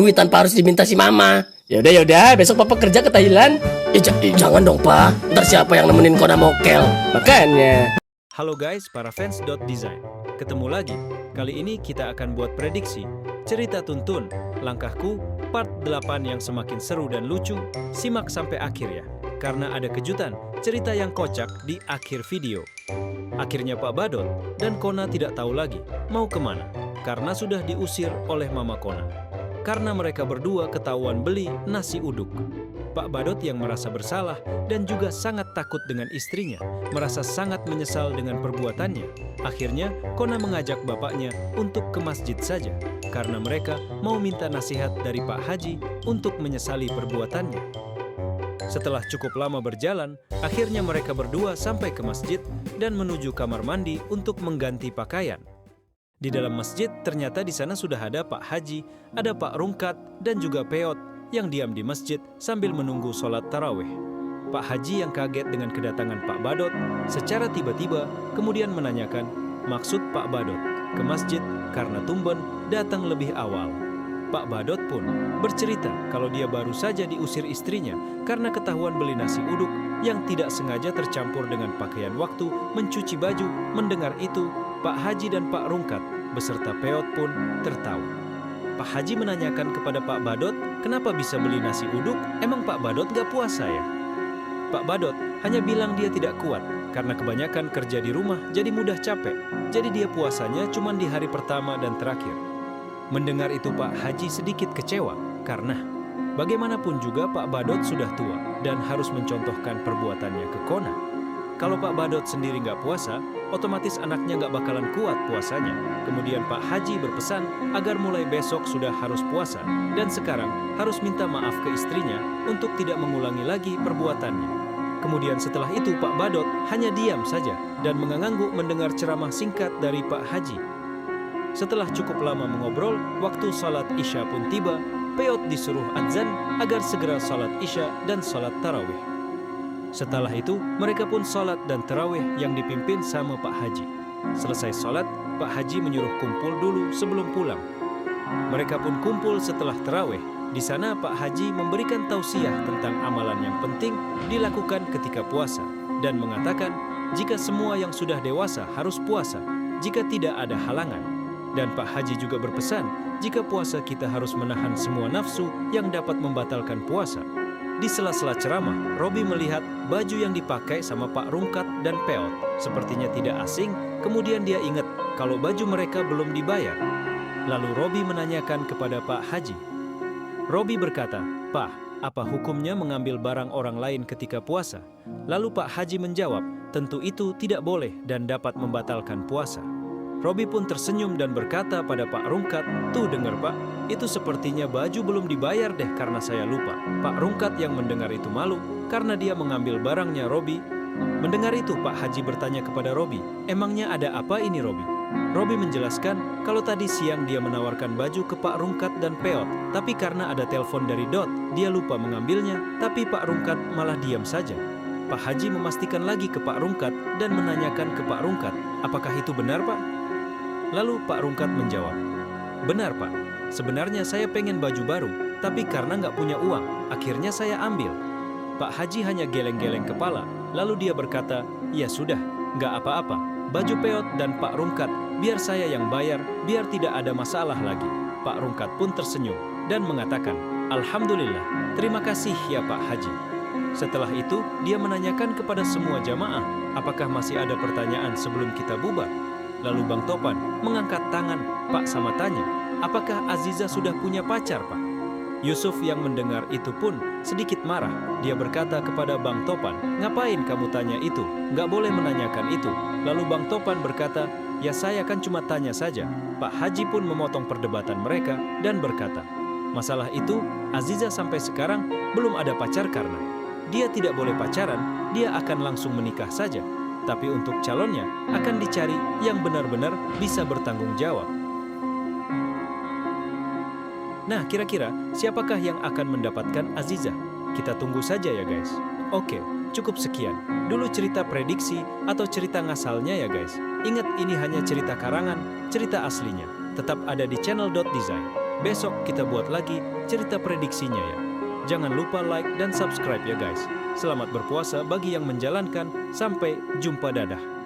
duit tanpa harus diminta si mama. Yaudah, besok papa kerja ke Thailand. Jangan dong, pa. Ntar siapa yang nemenin Kona mokel? Makanya. Halo guys, para fans .design. Ketemu lagi. Kali ini kita akan buat prediksi cerita Tuntun, Langkahku, part 8 yang semakin seru dan lucu. Simak sampai akhir ya, karena ada kejutan, cerita yang kocak di akhir video. Akhirnya Pak Badot dan Kona tidak tahu lagi mau kemana, karena sudah diusir oleh Mama Kona. Karena mereka berdua ketahuan beli nasi uduk. Pak Badot yang merasa bersalah dan juga sangat takut dengan istrinya, merasa sangat menyesal dengan perbuatannya. Akhirnya, Kona mengajak bapaknya untuk ke masjid saja, karena mereka mau minta nasihat dari Pak Haji untuk menyesali perbuatannya. Setelah cukup lama berjalan, akhirnya mereka berdua sampai ke masjid dan menuju kamar mandi untuk mengganti pakaian. Di dalam masjid, ternyata di sana sudah ada Pak Haji, ada Pak Rungkat, dan juga Peot yang diam di masjid sambil menunggu sholat tarawih. Pak Haji yang kaget dengan kedatangan Pak Badot secara tiba-tiba kemudian menanyakan maksud Pak Badot ke masjid karena tumben datang lebih awal. Pak Badot pun bercerita kalau dia baru saja diusir istrinya karena ketahuan beli nasi uduk yang tidak sengaja tercampur dengan pakaian waktu mencuci baju. Mendengar itu, Pak Haji dan Pak Rungkat beserta Peot pun tertawa. Pak Haji menanyakan kepada Pak Badot, kenapa bisa beli nasi uduk? Emang Pak Badot gak puasa ya? Pak Badot hanya bilang dia tidak kuat karena kebanyakan kerja di rumah jadi mudah capek. Jadi dia puasanya cuma di hari pertama dan terakhir. Mendengar itu Pak Haji sedikit kecewa karena bagaimanapun juga Pak Badot sudah tua dan harus mencontohkan perbuatannya ke Kona. Kalau Pak Badot sendiri nggak puasa, otomatis anaknya nggak bakalan kuat puasanya. Kemudian Pak Haji berpesan agar mulai besok sudah harus puasa dan sekarang harus minta maaf ke istrinya untuk tidak mengulangi lagi perbuatannya. Kemudian setelah itu Pak Badot hanya diam saja dan mengangguk mendengar ceramah singkat dari Pak Haji. Setelah cukup lama mengobrol, waktu salat Isya pun tiba. Peot disuruh azan agar segera salat Isya dan salat tarawih. Setelah itu, mereka pun salat dan tarawih yang dipimpin sama Pak Haji. Selesai salat, Pak Haji menyuruh kumpul dulu sebelum pulang. Mereka pun kumpul setelah tarawih. Di sana Pak Haji memberikan tausiah tentang amalan yang penting dilakukan ketika puasa dan mengatakan jika semua yang sudah dewasa harus puasa, jika tidak ada halangan. Dan Pak Haji juga berpesan jika puasa kita harus menahan semua nafsu yang dapat membatalkan puasa. Di sela-sela ceramah, Robi melihat baju yang dipakai sama Pak Rungkat dan Peot. Sepertinya tidak asing, kemudian dia ingat kalau baju mereka belum dibayar. Lalu Robi menanyakan kepada Pak Haji. Robi berkata, "Pak, apa hukumnya mengambil barang orang lain ketika puasa?" Lalu Pak Haji menjawab, "Tentu itu tidak boleh dan dapat membatalkan puasa." Robi pun tersenyum dan berkata pada Pak Rungkat, "Tuh dengar Pak, itu sepertinya baju belum dibayar deh karena saya lupa." Pak Rungkat yang mendengar itu malu karena dia mengambil barangnya Robi. Mendengar itu Pak Haji bertanya kepada Robi, "Emangnya ada apa ini Robi?" Robi menjelaskan kalau tadi siang dia menawarkan baju ke Pak Rungkat dan Peot, tapi karena ada telepon dari Dot, dia lupa mengambilnya, tapi Pak Rungkat malah diam saja. Pak Haji memastikan lagi ke Pak Rungkat dan menanyakan ke Pak Rungkat, "Apakah itu benar Pak?" Lalu Pak Rungkat menjawab, "Benar Pak, sebenarnya saya pengen baju baru, tapi karena nggak punya uang, akhirnya saya ambil." Pak Haji hanya geleng-geleng kepala, lalu dia berkata, "Ya sudah, nggak apa-apa, baju Peot dan Pak Rungkat, biar saya yang bayar, biar tidak ada masalah lagi." Pak Rungkat pun tersenyum dan mengatakan, "Alhamdulillah, terima kasih ya Pak Haji." Setelah itu, dia menanyakan kepada semua jamaah, apakah masih ada pertanyaan sebelum kita bubar? Lalu Bang Topan mengangkat tangan, "Pak sama tanya, apakah Aziza sudah punya pacar Pak?" Yusuf yang mendengar itu pun sedikit marah. Dia berkata kepada Bang Topan, "Ngapain kamu tanya itu? Nggak boleh menanyakan itu." Lalu Bang Topan berkata, "Ya saya kan cuma tanya saja." Pak Haji pun memotong perdebatan mereka dan berkata, "Masalah itu Aziza sampai sekarang belum ada pacar karena dia tidak boleh pacaran, dia akan langsung menikah saja. Tapi untuk calonnya akan dicari yang benar-benar bisa bertanggung jawab." Nah, kira-kira siapakah yang akan mendapatkan Aziza? Kita tunggu saja ya guys. Oke, cukup sekian. Dulu cerita prediksi atau cerita ngasalnya ya guys. Ingat ini hanya cerita karangan, cerita aslinya. Tetap ada di channel .design. Besok kita buat lagi cerita prediksinya ya. Jangan lupa like dan subscribe ya guys. Selamat berpuasa bagi yang menjalankan. Sampai jumpa, dadah.